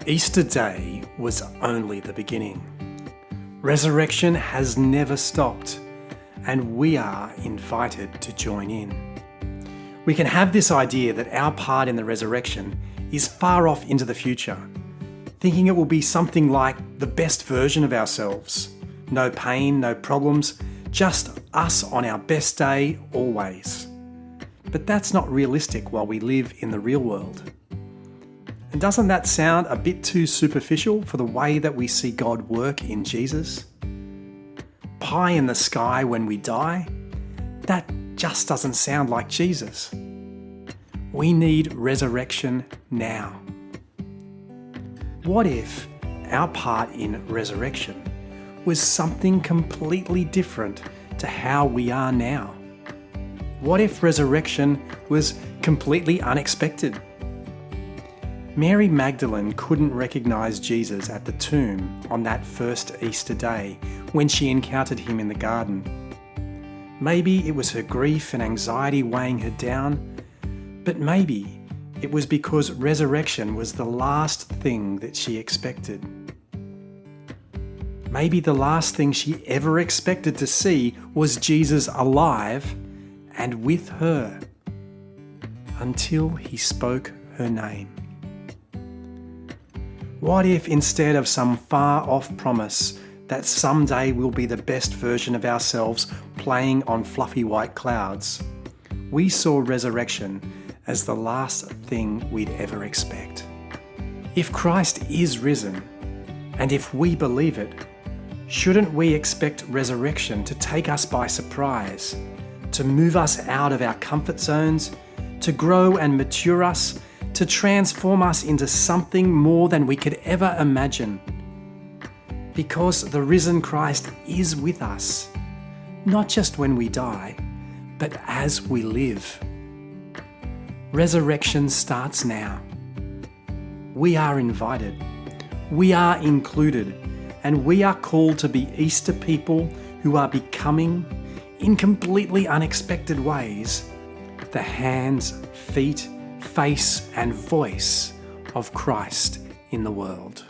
Easter Day was only the beginning. Resurrection has never stopped, and we are invited to join in. We can have this idea that our part in the resurrection is far off into the future, thinking it will be something like the best version of ourselves. No pain, no problems, just us on our best day always. But that's not realistic while we live in the real world. And doesn't that sound a bit too superficial for the way that we see God work in Jesus? Pie in the sky when we die? That just doesn't sound like Jesus. We need resurrection now. What if our part in resurrection was something completely different to how we are now? What if resurrection was completely unexpected? Mary Magdalene couldn't recognise Jesus at the tomb on that first Easter day when she encountered him in the garden. Maybe it was her grief and anxiety weighing her down, but maybe it was because resurrection was the last thing that she expected. Maybe the last thing she ever expected to see was Jesus alive and with her, until he spoke her name. What if instead of some far-off promise that someday we'll be the best version of ourselves playing on fluffy white clouds, we saw resurrection as the last thing we'd ever expect? If Christ is risen, and if we believe it, shouldn't we expect resurrection to take us by surprise, to move us out of our comfort zones, to grow and mature us, to transform us into something more than we could ever imagine? Because the risen Christ is with us, not just when we die, but as we live. Resurrection starts now. We are invited, we are included, and we are called to be Easter people who are becoming, in completely unexpected ways, the hands, feet, face and voice of Christ in the world.